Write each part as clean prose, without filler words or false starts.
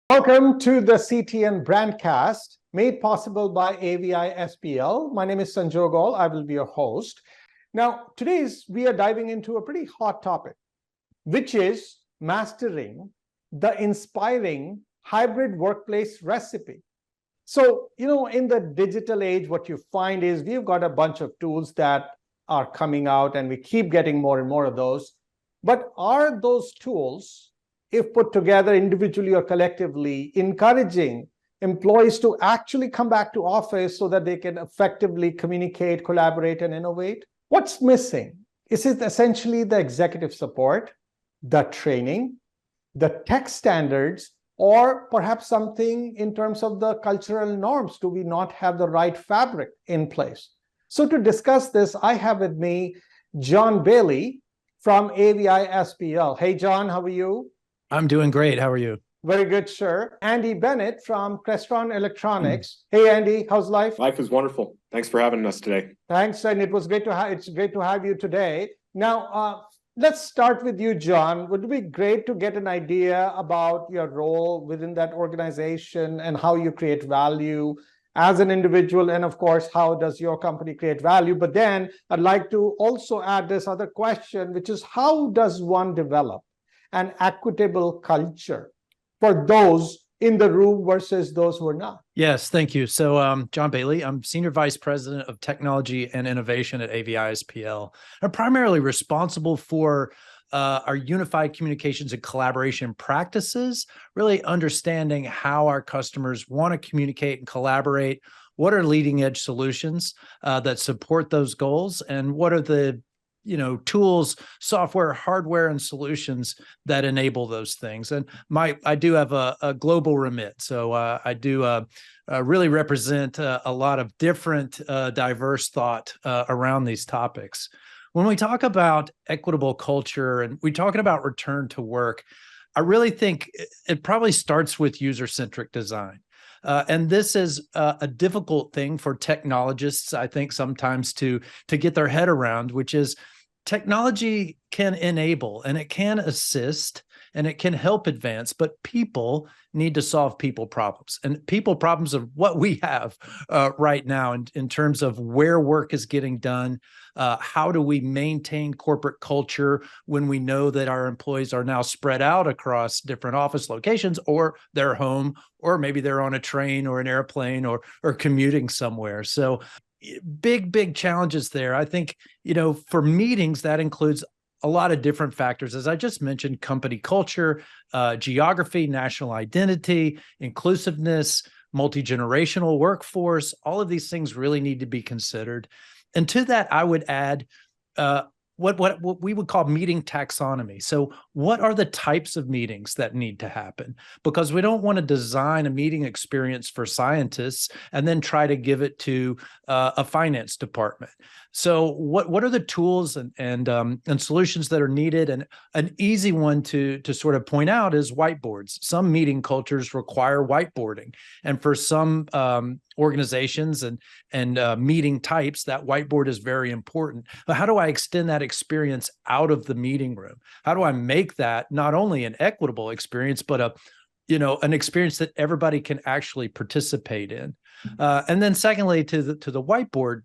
Welcome to the CTN Brandcast, made possible by AVI-SPL. My name is Sanjog Gaul. I will be your host. Now, we are diving into a pretty hot topic, which is mastering the inspiring hybrid workplace recipe. So, in the digital age, what you find is we've got a bunch of tools that are coming out, and we keep getting more and more of those. But are those tools, if put together individually or collectively, encouraging employees to actually come back to office so that they can effectively communicate, collaborate, and innovate? What's missing? Is it essentially the executive support, the training, the tech standards, or perhaps something in terms of the cultural norms? Do we not have the right fabric in place? So to discuss this, I have with me John Bailey from AVI-SPL. Hey, John, how are you? I'm doing great. How are you? Very good, sir. Andy Bennett from Crestron Electronics. Hey, Andy, how's life? Life is wonderful. Thanks for having us today. Thanks, and it's great to have you today. Now, let's start with you, John. Would it be great to get an idea about your role within that organization and how you create value as an individual, and of course, how does your company create value? But then I'd like to also add this other question, which is how does one develop an equitable culture for those in the room versus those who are not? Yes, thank you. So, John Bailey, I'm Senior Vice President of Technology and Innovation at AVI-SPL. I'm primarily responsible for our unified communications and collaboration practices, really understanding how our customers want to communicate and collaborate, what are leading edge solutions that support those goals, and what are the tools, software, hardware, and solutions that enable those things. And I do have a global remit. So I do really represent a lot of different diverse thought around these topics. When we talk about equitable culture and we're talking about return to work, I really think it probably starts with user-centric design. And this is a difficult thing for technologists, I think, sometimes to get their head around, which is technology can enable and it can assist and it can help advance, but people need to solve people problems. And people problems are what we have right now in terms of where work is getting done. How do we maintain corporate culture when we know that our employees are now spread out across different office locations, or they're home, or maybe they're on a train or an airplane or commuting somewhere? So big challenges there. I think, for meetings, that includes a lot of different factors. As I just mentioned, company culture, geography, national identity, inclusiveness, multi-generational workforce, all of these things really need to be considered. And to that, I would add what we would call meeting taxonomy. So what are the types of meetings that need to happen? Because we don't want to design a meeting experience for scientists and then try to give it to a finance department. So what are the tools and solutions that are needed? And an easy one to sort of point out is whiteboards. Some meeting cultures require whiteboarding, and for some organizations and meeting types, that whiteboard is very important. But how do I extend that experience out of the meeting room? How do I make that not only an equitable experience, but an experience that everybody can actually participate in? And then secondly, to the whiteboard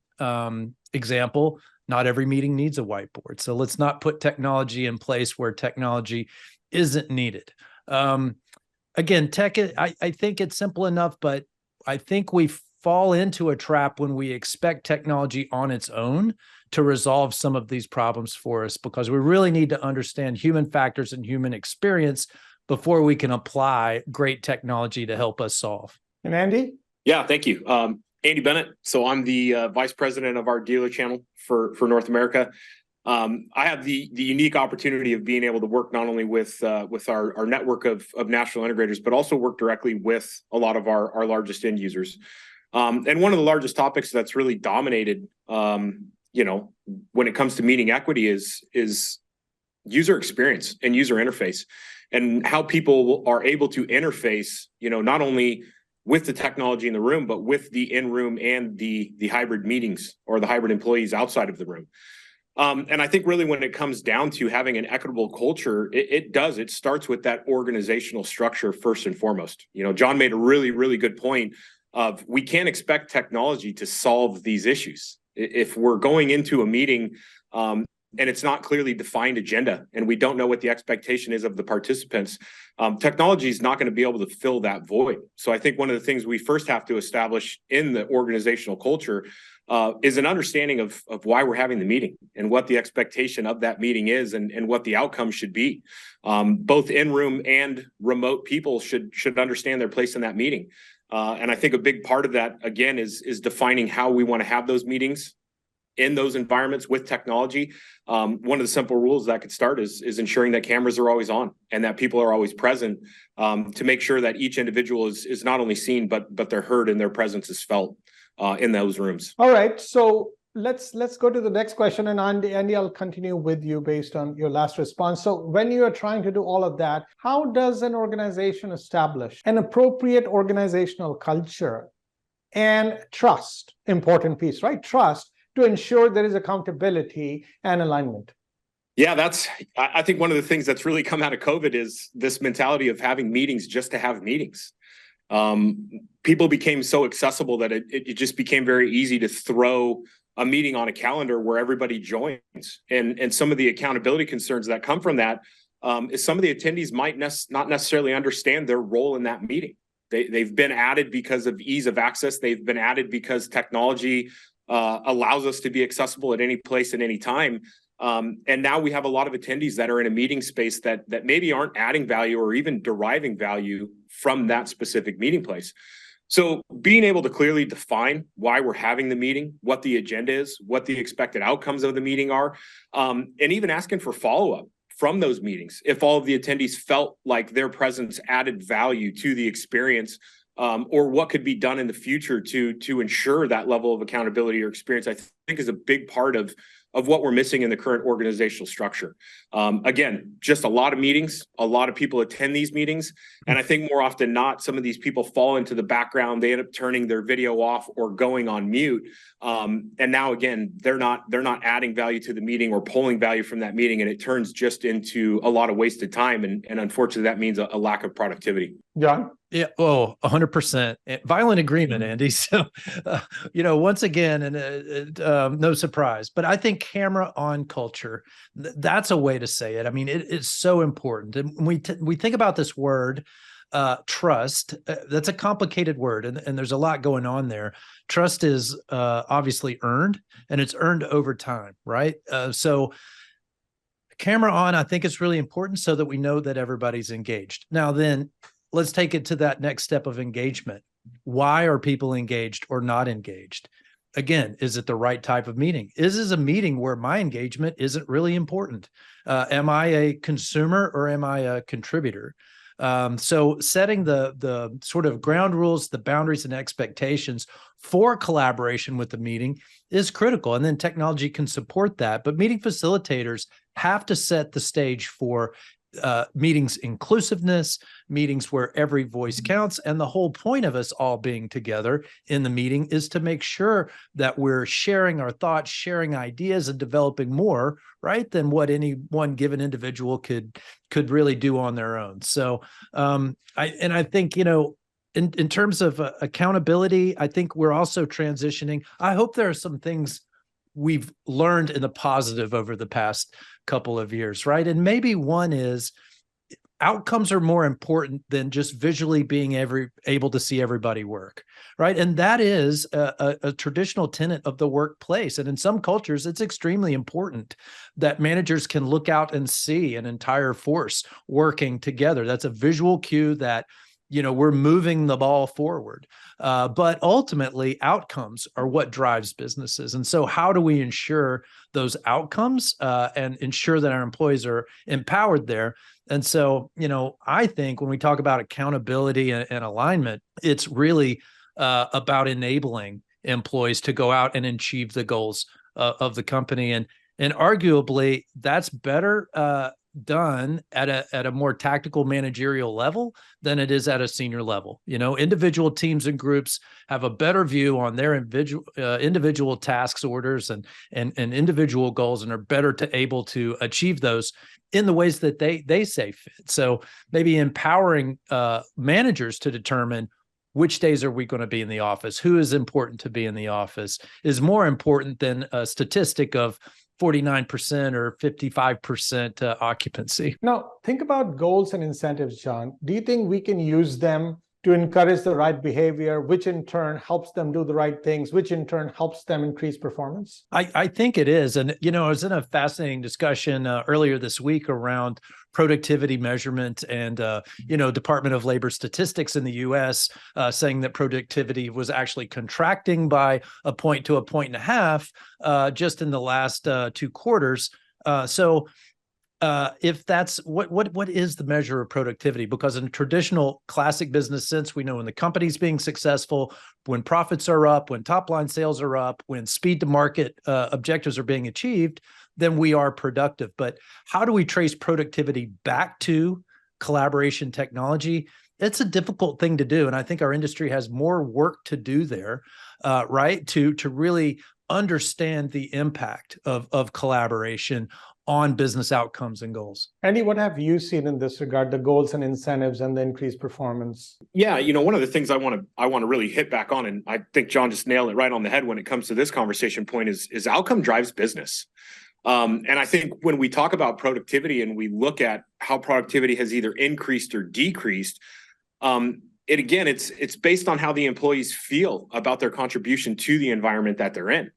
example, not every meeting needs a whiteboard. So let's not put technology in place where technology isn't needed. Again, tech, I think it's simple enough, but I think we fall into a trap when we expect technology on its own to resolve some of these problems for us, because we really need to understand human factors and human experience before we can apply great technology to help us solve. And Andy? Yeah, thank you. Andy Bennett. So I'm the Vice President of our dealer channel for North America. I have the unique opportunity of being able to work not only with our network of national integrators, but also work directly with a lot of our largest end users. And one of the largest topics that's really dominated, when it comes to meeting equity is user experience and user interface, and how people are able to interface, not only with the technology in the room, but with the in-room and the hybrid meetings or the hybrid employees outside of the room. And I think really when it comes down to having an equitable culture, it starts with that organizational structure first and foremost. John made a really, really good point of we can't expect technology to solve these issues. If we're going into a meeting and it's not clearly defined agenda and we don't know what the expectation is of the participants, technology is not going to be able to fill that void. So I think one of the things we first have to establish in the organizational culture is an understanding of why we're having the meeting and what the expectation of that meeting is and what the outcome should be. Both in-room and remote people should understand their place in that meeting. And I think a big part of that, again, is defining how we want to have those meetings in those environments with technology. One of the simple rules that could start is ensuring that cameras are always on and that people are always present to make sure that each individual is not only seen, but they're heard and their presence is felt in those rooms. All right, so let's go to the next question, and Andy, I'll continue with you based on your last response. So when you are trying to do all of that, how does an organization establish an appropriate organizational culture and trust? Important piece, right? Trust, to ensure there is accountability and alignment. Yeah, I think one of the things that's really come out of COVID is this mentality of having meetings just to have meetings. People became so accessible that it just became very easy to throw a meeting on a calendar where everybody joins. And some of the accountability concerns that come from that is some of the attendees might not necessarily understand their role in that meeting. They've been added because of ease of access. They've been added because technology allows us to be accessible at any place at any time. And now we have a lot of attendees that are in a meeting space that maybe aren't adding value or even deriving value from that specific meeting place. So being able to clearly define why we're having the meeting, what the agenda is, what the expected outcomes of the meeting are, and even asking for follow-up from those meetings. If all of the attendees felt like their presence added value to the experience, or what could be done in the future to ensure that level of accountability or experience, I think is a big part of what we're missing in the current organizational structure. Again, just a lot of meetings, a lot of people attend these meetings. And I think more often than not, some of these people fall into the background. They end up turning their video off or going on mute. And now, again, they're not adding value to the meeting or pulling value from that meeting. And it turns just into a lot of wasted time. And unfortunately, that means a lack of productivity. John? Yeah, 100%. Violent agreement, Andy. So, once again, and no surprise, but I think camera on culture, that's a way to say it. I mean, it's so important. And we think about this word, trust. That's a complicated word, and there's a lot going on there. Trust is obviously earned, and it's earned over time, right? So camera on, I think it's really important so that we know that everybody's engaged. Now then, let's take it to that next step of engagement. Why are people engaged or not engaged? Again, is it the right type of meeting? Is this a meeting where my engagement isn't really important? Am I a consumer or am I a contributor? So setting the sort of ground rules, the boundaries and expectations for collaboration with the meeting is critical. And then technology can support that. But meeting facilitators have to set the stage for meetings inclusiveness, meetings where every voice counts. And the whole point of us all being together in the meeting is to make sure that we're sharing our thoughts, sharing ideas, and developing more, right, than what any one given individual could really do on their own. So I think, in terms of accountability, I think we're also transitioning. I hope there are some things we've learned in the positive over the past couple of years, right? And maybe one is outcomes are more important than just visually being able to see everybody work, right? And that is a traditional tenet of the workplace. And in some cultures, it's extremely important that managers can look out and see an entire force working together. That's a visual cue that we're moving the ball forward. But ultimately, outcomes are what drives businesses. And so how do we ensure those outcomes and ensure that our employees are empowered there? And so, I think when we talk about accountability and alignment, it's really about enabling employees to go out and achieve the goals of the company. And arguably, that's better done at a more tactical managerial level than it is at a senior level. Individual teams and groups have a better view on their individual tasks, orders, and individual goals, and are better able to achieve those in the ways that they say fit. So maybe empowering managers to determine which days are we going to be in the office, who is important to be in the office, is more important than a statistic of 49% or 55% occupancy. Now, think about goals and incentives, John. Do you think we can use them to encourage the right behavior, which in turn helps them do the right things, which in turn helps them increase performance? I think it is. And, I was in a fascinating discussion earlier this week around productivity measurement and, Department of Labor statistics in the U.S. Saying that productivity was actually contracting by a point to a point and a half just in the last 2 quarters. If that's what is the measure of productivity? Because in traditional classic business sense, we know when the company's being successful, when profits are up, when top line sales are up, when speed to market objectives are being achieved, then we are productive. But how do we trace productivity back to collaboration technology? It's a difficult thing to do. And I think our industry has more work to do there, right? To really understand the impact of collaboration on business outcomes and goals. Andy, what have you seen in this regard, the goals and incentives and the increased performance? Yeah, one of the things I want to really hit back on, and I think John just nailed it right on the head when it comes to this conversation point, is outcome drives business. And I think when we talk about productivity and we look at how productivity has either increased or decreased, it's based on how the employees feel about their contribution to the environment that they're in.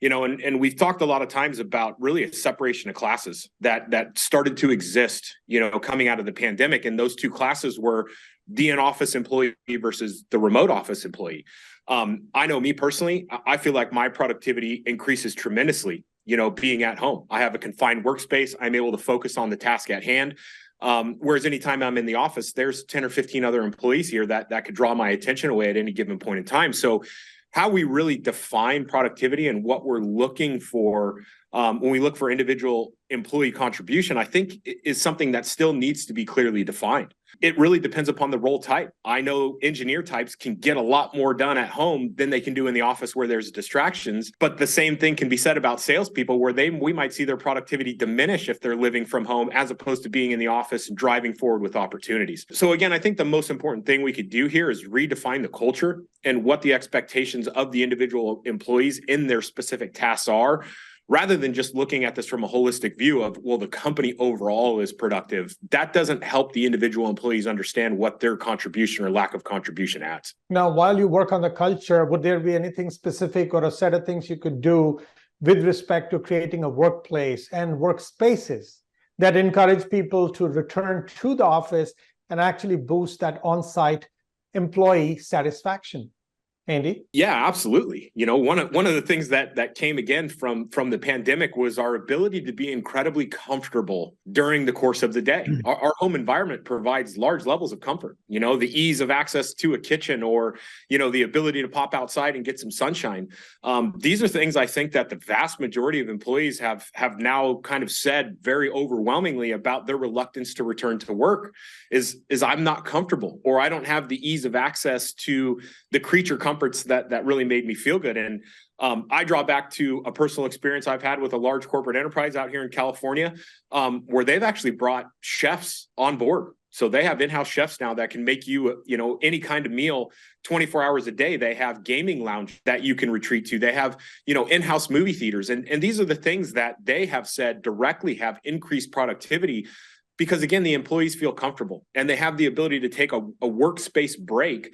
And we've talked a lot of times about really a separation of classes that started to exist, coming out of the pandemic. And those 2 classes were the in-office employee versus the remote office employee. I know me personally, I feel like my productivity increases tremendously, being at home. I have a confined workspace. I'm able to focus on the task at hand. Whereas anytime I'm in the office, there's 10 or 15 other employees here that could draw my attention away at any given point in time. So how we really define productivity and what we're looking for when we look for individual employee contribution, I think is something that still needs to be clearly defined. It really depends upon the role type. I know engineer types can get a lot more done at home than they can do in the office where there's distractions. But the same thing can be said about salespeople, where we might see their productivity diminish if they're living from home as opposed to being in the office and driving forward with opportunities. So again, I think the most important thing we could do here is redefine the culture and what the expectations of the individual employees in their specific tasks are, rather than just looking at this from a holistic view of, well, the company overall is productive. That doesn't help the individual employees understand what their contribution or lack of contribution adds. Now, while you work on the culture, would there be anything specific or a set of things you could do with respect to creating a workplace and workspaces that encourage people to return to the office and actually boost that on-site employee satisfaction? Andy? Yeah, absolutely. One of the things that came again from the pandemic was our ability to be incredibly comfortable during the course of the day. Our home environment provides large levels of comfort. The ease of access to a kitchen, or the ability to pop outside and get some sunshine. These are things I think that the vast majority of employees have now kind of said very overwhelmingly about their reluctance to return to work is I'm not comfortable, or I don't have the ease of access to the creature comforts that really made me feel good. And I draw back to a personal experience I've had with a large corporate enterprise out here in California, where they've actually brought chefs on board. So they have in-house chefs now that can make you, any kind of meal 24 hours a day. They have gaming lounge that you can retreat to. They have, in-house movie theaters. And these are the things that they have said directly have increased productivity, because again, the employees feel comfortable and they have the ability to take a workspace break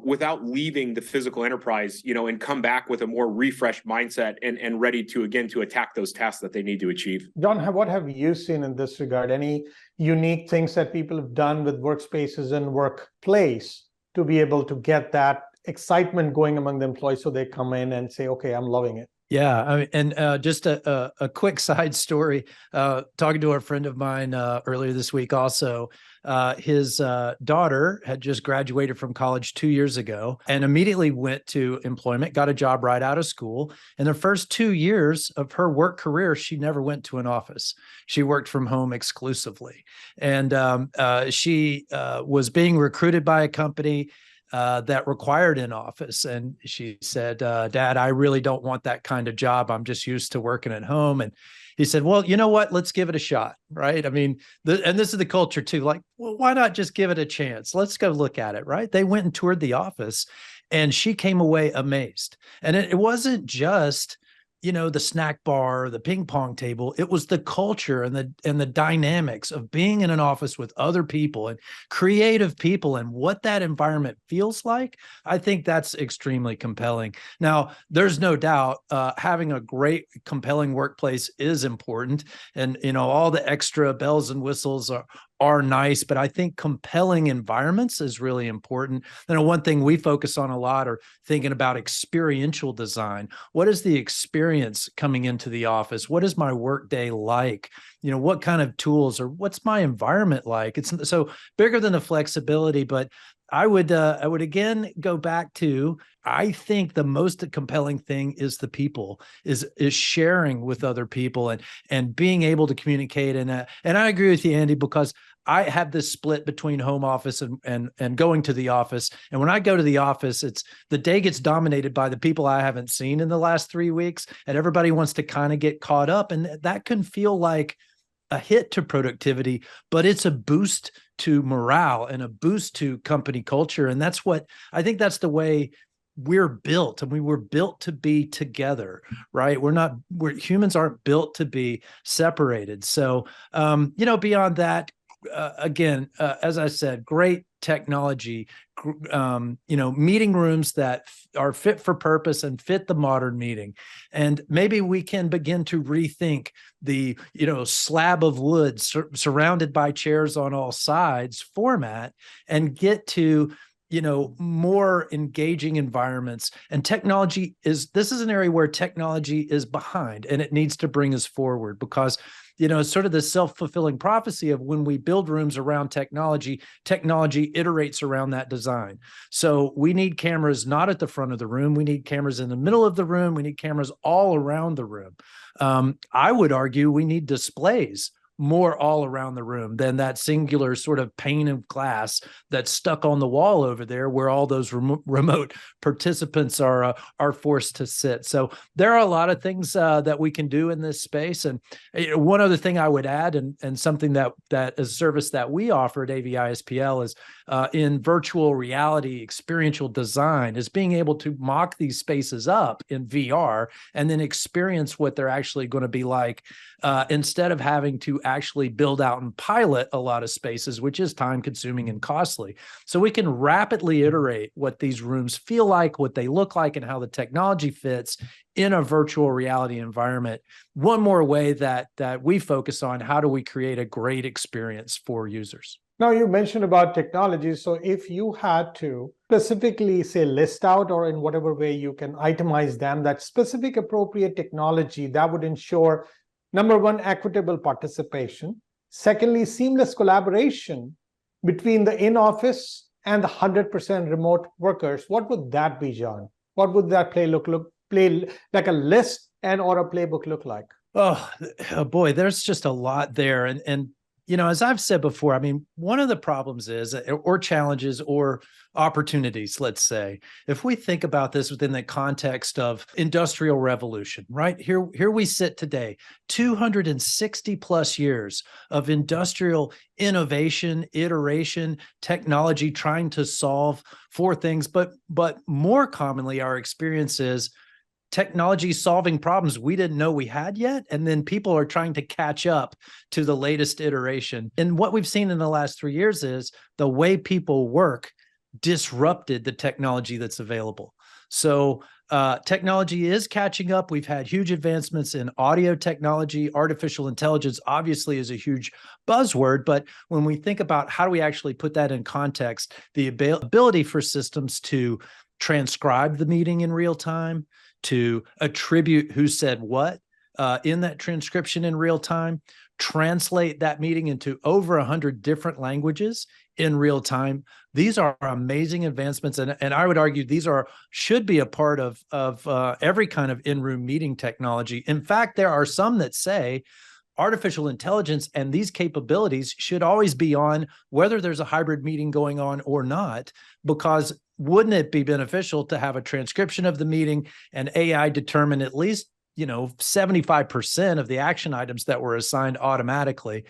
without leaving the physical enterprise, and come back with a more refreshed mindset and ready to attack those tasks that they need to achieve. John, what have you seen in this regard? Any unique things that people have done with workspaces and workplace to be able to get that excitement going among the employees so they come in and say, okay, I'm loving it? Yeah, I mean, and just a quick side story. Talking to a friend of mine earlier this week, also, his daughter had just graduated from college 2 years ago and immediately went to employment, got a job right out of school. And the first 2 years of her work career, she never went to an office. She worked from home exclusively, and she was being recruited by a company that required in office. And she said, Dad, I really don't want that kind of job. I'm just used to working at home. And he said, well, you know what? Let's give it a shot. Right. I mean, and this is the culture too. Like, well, why not just give it a chance? Let's go look at it. Right. They went and toured the office and she came away amazed. And it wasn't just, the snack bar, the ping pong table. It was the culture and the dynamics of being in an office with other people and creative people and what that environment feels like. I think that's extremely compelling. Now, there's no doubt having a great, compelling workplace is important, and all the extra bells and whistles are nice, but I think compelling environments is really important. One thing we focus on a lot are thinking about experiential design. What is the experience coming into the office? What is my workday like? What kind of tools, or what's my environment like? It's so bigger than the flexibility, but I would again go back to, I think the most compelling thing is the people, is sharing with other people and being able to communicate. And I agree with you, Andy, because I have this split between home office and going to the office. And when I go to the office, it's the day gets dominated by the people I haven't seen in the last 3 weeks, and everybody wants to kind of get caught up. And that can feel like a hit to productivity, but it's a boost to morale and a boost to company culture. And that's what I think, that's the way we're built. And we were built to be together, right? Humans aren't built to be separated. So, beyond that, again, as I said, great technology, meeting rooms that are fit for purpose and fit the modern meeting. And maybe we can begin to rethink the, slab of wood surrounded by chairs on all sides format, and get to, more engaging environments. And this is an area where technology is behind, and it needs to bring us forward, because it's sort of the self-fulfilling prophecy of, when we build rooms around technology iterates around that design. So we need cameras not at the front of the room. We need cameras in the middle of the room. We need cameras all around the room. I would argue we need displays more all around the room than that singular sort of pane of glass that's stuck on the wall over there, where all those remote participants are forced to sit. So there are a lot of things that we can do in this space. And one other thing I would add, and something that is a service that we offer at AVI-SPL, is in virtual reality experiential design, is being able to mock these spaces up in VR and then experience what they're actually going to be like, instead of having to actually build out and pilot a lot of spaces, which is time consuming and costly. So we can rapidly iterate what these rooms feel like, what they look like, and how the technology fits in a virtual reality environment. One more way that we focus on, how do we create a great experience for users? Now, you mentioned about technology. So if you had to specifically, say, list out, or in whatever way you can itemize them, that specific appropriate technology that would ensure, number one, equitable participation. Secondly, seamless collaboration between the in-office and the 100% remote workers. What would that be, John? What would that play like, a list and or a playbook look like? Oh boy, there's just a lot there. And as I've said before, I mean, one of the problems is, or challenges or opportunities, let's say, if we think about this within the context of industrial revolution, right? Here we sit today, 260 plus years of industrial innovation, iteration, technology, trying to solve for things. But more commonly, our experience is technology solving problems we didn't know we had yet. And then people are trying to catch up to the latest iteration. And what we've seen in the last 3 years is the way people work disrupted the technology that's available. So technology is catching up. We've had huge advancements in audio technology. Artificial intelligence obviously is a huge buzzword, but when we think about how do we actually put that in context, the ability for systems to transcribe the meeting in real time, to attribute who said what in that transcription in real time, translate that meeting into over 100 different languages in real time. These are amazing advancements, and I would argue these should be a part of every kind of in-room meeting technology. In fact, there are some that say artificial intelligence and these capabilities should always be on, whether there's a hybrid meeting going on or not, because wouldn't it be beneficial to have a transcription of the meeting and AI determine at least 75% of the action items that were assigned automatically,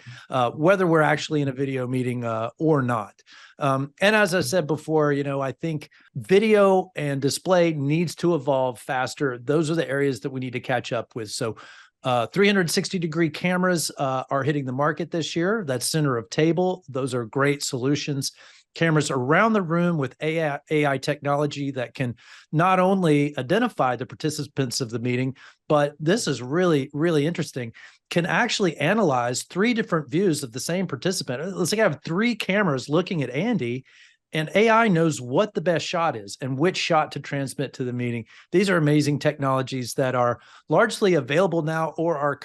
whether we're actually in a video meeting or not. And as I said before, I think video and display needs to evolve faster. Those are the areas that we need to catch up with. So 360-degree cameras are hitting the market this year. That's center of table. Those are great solutions. Cameras around the room with AI technology that can not only identify the participants of the meeting, but this is really, really interesting, can actually analyze 3 different views of the same participant. Let's say I have 3 cameras looking at Andy, and AI knows what the best shot is and which shot to transmit to the meeting. These are amazing technologies that are largely available now or are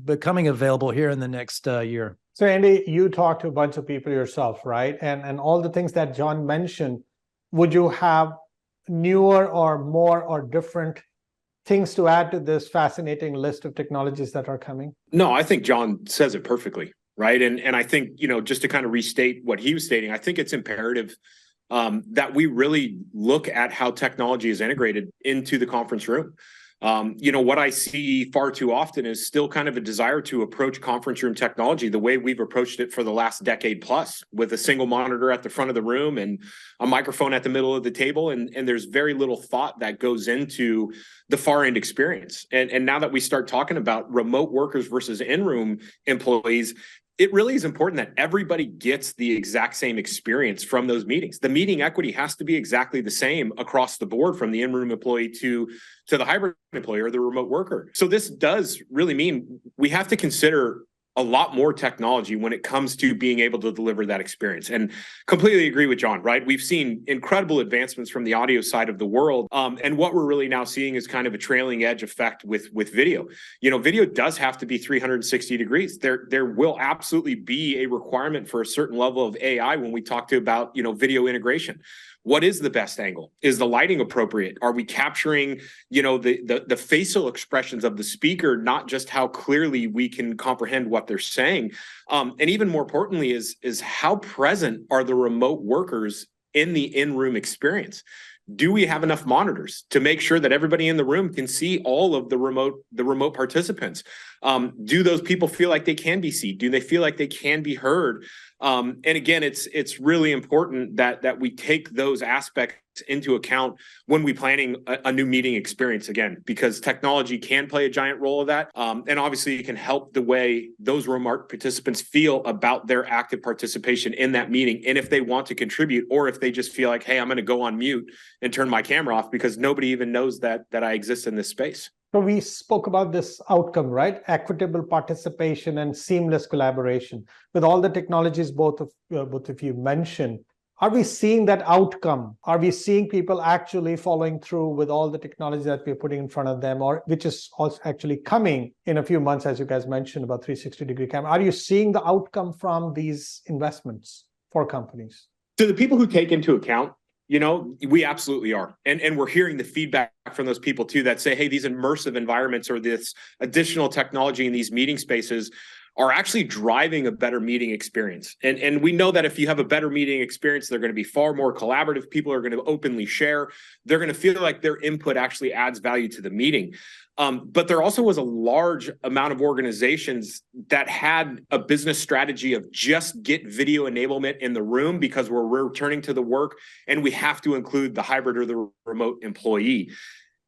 becoming available here in the next year. So Andy, you talked to a bunch of people yourself, right? And all the things that John mentioned, would you have newer or more or different things to add to this fascinating list of technologies that are coming? No, I think John says it perfectly, right? And I think, just to kind of restate what he was stating, I think it's imperative that we really look at how technology is integrated into the conference room. What I see far too often is still kind of a desire to approach conference room technology the way we've approached it for the last decade plus, with a single monitor at the front of the room and a microphone at the middle of the table. And there's very little thought that goes into the far end experience. And now that we start talking about remote workers versus in-room employees, it really is important that everybody gets the exact same experience from those meetings. The meeting equity has to be exactly the same across the board, from the in-room employee to the hybrid employee or the remote worker. So this does really mean we have to consider a lot more technology when it comes to being able to deliver that experience. And completely agree with John, right? We've seen incredible advancements from the audio side of the world. And what we're really now seeing is kind of a trailing edge effect with video. Video does have to be 360 degrees. There will absolutely be a requirement for a certain level of AI when we talk about, video integration. What is the best angle? Is the lighting appropriate? Are we capturing, the facial expressions of the speaker, not just how clearly we can comprehend what they're saying? And even more importantly is how present are the remote workers in the in-room experience? Do we have enough monitors to make sure that everybody in the room can see all of the remote participants? Do those people feel like they can be seen? Do they feel like they can be heard? And again, it's really important that we take those aspects into account when we planning a new meeting experience, again, because technology can play a giant role of that. And obviously it can help the way those remote participants feel about their active participation in that meeting. And if they want to contribute, or if they just feel like, hey, I'm going to go on mute and turn my camera off because nobody even knows that I exist in this space. So we spoke about this outcome, right? Equitable participation and seamless collaboration. With all the technologies both of you mentioned, are we seeing that outcome? Are we seeing people actually following through with all the technology that we're putting in front of them, or which is also actually coming in a few months, as you guys mentioned, about 360-degree camera? Are you seeing the outcome from these investments for companies? So the people who take into account, we absolutely are. And we're hearing the feedback from those people too that say, hey, these immersive environments or this additional technology in these meeting spaces are actually driving a better meeting experience. And we know that if you have a better meeting experience, they're going to be far more collaborative. People are going to openly share. They're going to feel like their input actually adds value to the meeting. But there also was a large amount of organizations that had a business strategy of just get video enablement in the room because we're returning to the work and we have to include the hybrid or the remote employee.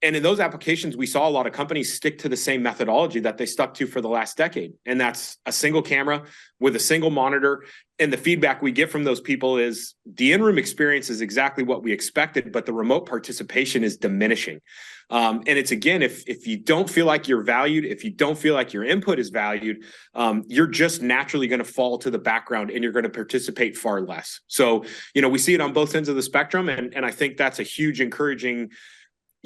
And in those applications, we saw a lot of companies stick to the same methodology that they stuck to for the last decade. And that's a single camera with a single monitor. And the feedback we get from those people is the in-room experience is exactly what we expected, but the remote participation is diminishing. And it's, again, if you don't feel like you're valued, if you don't feel like your input is valued, you're just naturally going to fall to the background and you're going to participate far less. So, we see it on both ends of the spectrum. And I think that's a huge encouraging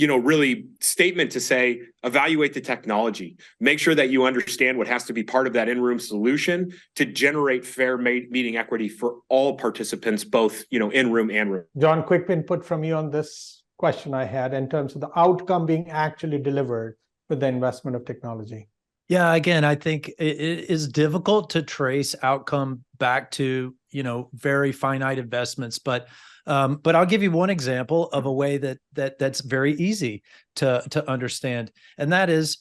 really statement to say, evaluate the technology, make sure that you understand what has to be part of that in-room solution to generate fair meeting equity for all participants, both, in room and room. John, quick input from you on this question I had in terms of the outcome being actually delivered with the investment of technology. Yeah, again, I think it is difficult to trace outcome back to, very finite investments, but I'll give you one example of a way that's very easy to understand. And that is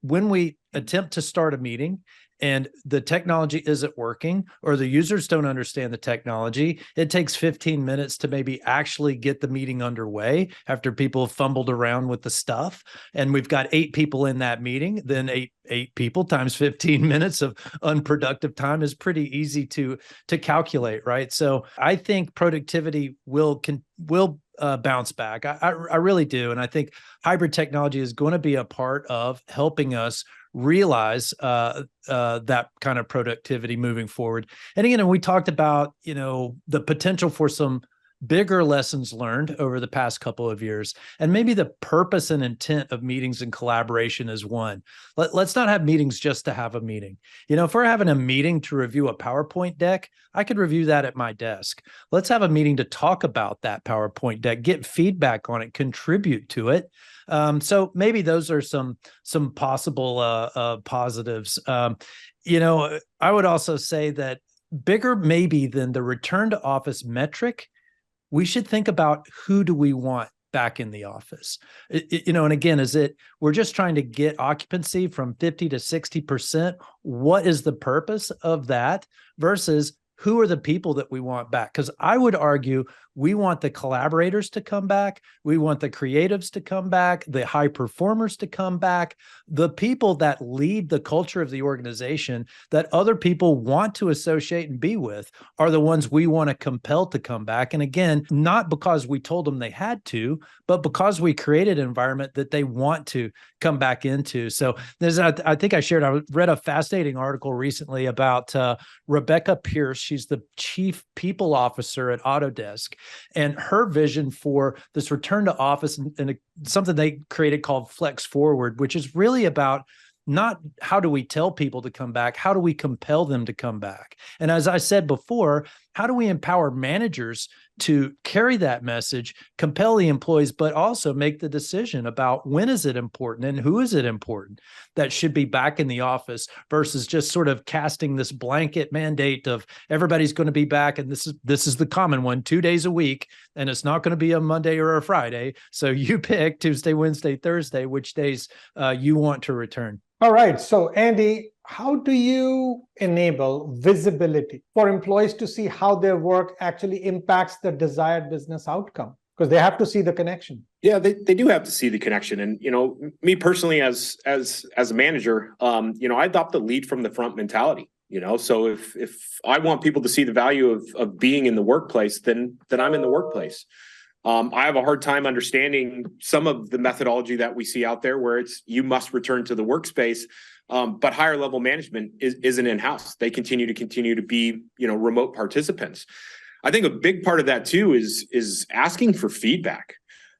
when we attempt to start a meeting and the technology isn't working, or the users don't understand the technology, it takes 15 minutes to maybe actually get the meeting underway after people have fumbled around with the stuff. And we've got 8 people in that meeting, then eight people times 15 minutes of unproductive time is pretty easy to calculate, right? So I think productivity will bounce back. I really do. And I think hybrid technology is going to be a part of helping us realize that kind of productivity moving forward. And again, we talked about, the potential for some bigger lessons learned over the past couple of years. And maybe the purpose and intent of meetings and collaboration is one. Let's not have meetings just to have a meeting. If we're having a meeting to review a PowerPoint deck, I could review that at my desk. Let's have a meeting to talk about that PowerPoint deck, get feedback on it, contribute to it. So maybe those are some possible positives. I would also say that bigger maybe than the return to office metric, we should think about who do we want back in the office. And again, we're just trying to get occupancy from 50 to 60%. What is the purpose of that versus who are the people that we want back? Because I would argue we want the collaborators to come back. We want the creatives to come back, the high performers to come back, the people that lead the culture of the organization that other people want to associate and be with are the ones we want to compel to come back. And again, not because we told them they had to, but because we created an environment that they want to come back into. So I think I read a fascinating article recently about Rebecca Pierce. She's the chief people officer at Autodesk. And her vision for this return to office and something they created called Flex Forward, which is really about not how do we tell people to come back, how do we compel them to come back? And as I said before, how do we empower managers to carry that message, compel the employees, but also make the decision about when is it important and who is it important that should be back in the office versus just sort of casting this blanket mandate of everybody's going to be back. And this is the common one, 2 days a week, and it's not going to be a Monday or a Friday. So you pick Tuesday, Wednesday, Thursday, which days you want to return. All right. So Andy, how do you enable visibility for employees to see how their work actually impacts the desired business outcome? Because they have to see the connection. Yeah, they do have to see the connection. And, me personally, as a manager, I adopt the lead from the front mentality. So if I want people to see the value of being in the workplace, then I'm in the workplace. I have a hard time understanding some of the methodology that we see out there where it's you must return to the workspace, but higher level management isn't in-house. They continue to be, remote participants. I think a big part of that too is asking for feedback.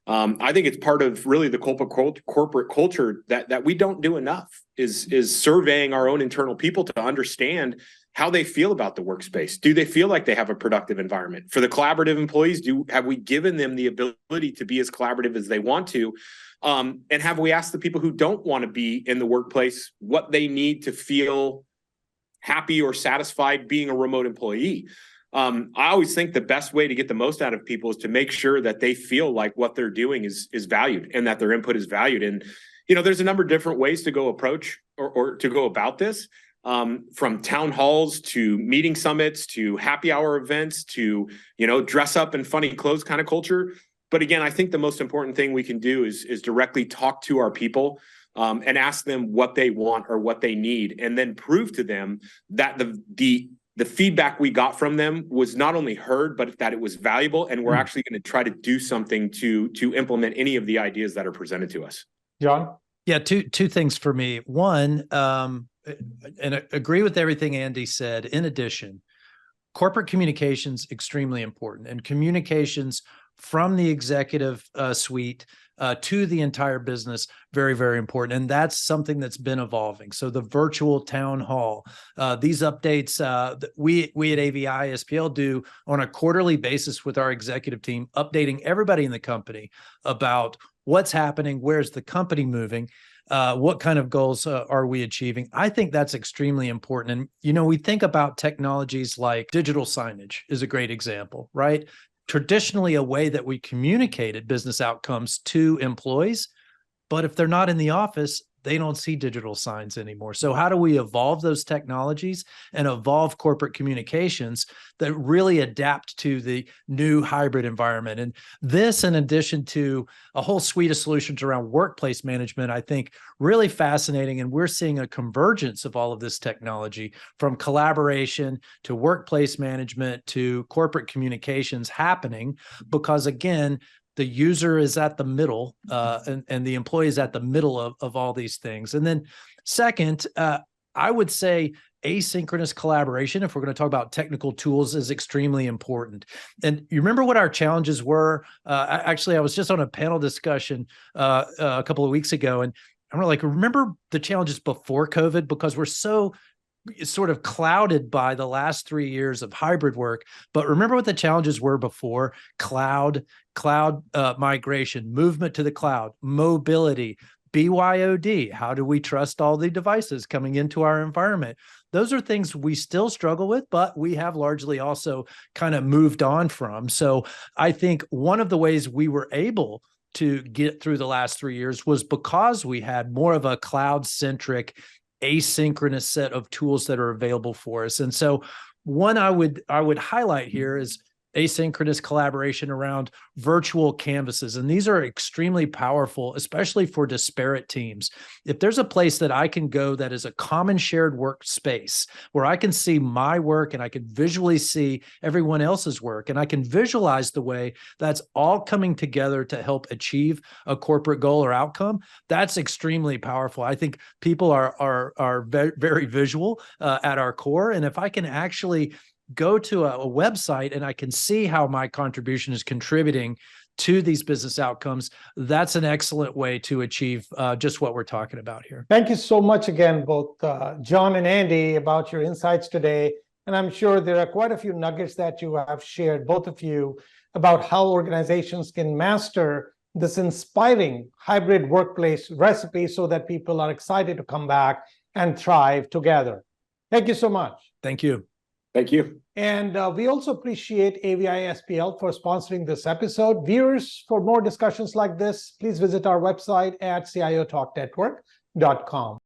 I think it's part of really the corporate culture that we don't do enough is surveying our own internal people to understand how they feel about the workspace. Do they feel like they have a productive environment? For the collaborative employees, have we given them the ability to be as collaborative as they want to? And have we asked the people who don't want to be in the workplace what they need to feel happy or satisfied being a remote employee? I always think the best way to get the most out of people is to make sure that they feel like what they're doing is valued and that their input is valued. And, there's a number of different ways to go approach or to go about this. From town halls to meeting summits to happy hour events to, dress up in funny clothes kind of culture. But again, I think the most important thing we can do is directly talk to our people and ask them what they want or what they need, and then prove to them that the feedback we got from them was not only heard, but that it was valuable. And we're actually going to try to do something to implement any of the ideas that are presented to us. John? Yeah, two things for me. One, and I agree with everything Andy said. In addition, corporate communications extremely important, and communications from the executive suite to the entire business, very, very important. And that's something that's been evolving. So the virtual town hall, these updates that we at AVI-SPL do on a quarterly basis with our executive team, updating everybody in the company about what's happening, where's the company moving, what kind of goals are we achieving? I think that's extremely important. And, we think about technologies like digital signage is a great example, right? Traditionally, a way that we communicated business outcomes to employees, but if they're not in the office, they don't see digital signs anymore. So how do we evolve those technologies and evolve corporate communications that really adapt to the new hybrid environment? And this, in addition to a whole suite of solutions around workplace management, I think really fascinating. And we're seeing a convergence of all of this technology, from collaboration to workplace management to corporate communications happening, because again, the user is at the middle and the employee is at the middle of all these things. And then second, I would say asynchronous collaboration, if we're going to talk about technical tools, is extremely important. And you remember what our challenges were? Actually, I was just on a panel discussion a couple of weeks ago, and I'm like, remember the challenges before COVID? Because we're so sort of clouded by the last 3 years of hybrid work. But remember what the challenges were before: cloud migration, movement to the cloud, mobility, BYOD. How do we trust all the devices coming into our environment? Those are things we still struggle with, but we have largely also kind of moved on from. So I think one of the ways we were able to get through the last 3 years was because we had more of a cloud-centric, asynchronous set of tools that are available for us. And so one I would highlight here is asynchronous collaboration around virtual canvases. And these are extremely powerful, especially for disparate teams. If there's a place that I can go that is a common shared workspace where I can see my work and I can visually see everyone else's work, and I can visualize the way that's all coming together to help achieve a corporate goal or outcome, that's extremely powerful. I think people are very, very visual at our core. And if I can actually go to a website and I can see how my contribution is contributing to these business outcomes, that's an excellent way to achieve just what we're talking about here. Thank you so much again, both John and Andy, about your insights today. And I'm sure there are quite a few nuggets that you have shared, both of you, about how organizations can master this inspiring hybrid workplace recipe so that people are excited to come back and thrive together. Thank you so much. Thank you. Thank you. And we also appreciate AVI-SPL for sponsoring this episode. Viewers, for more discussions like this, please visit our website at CIOTalkNetwork.com.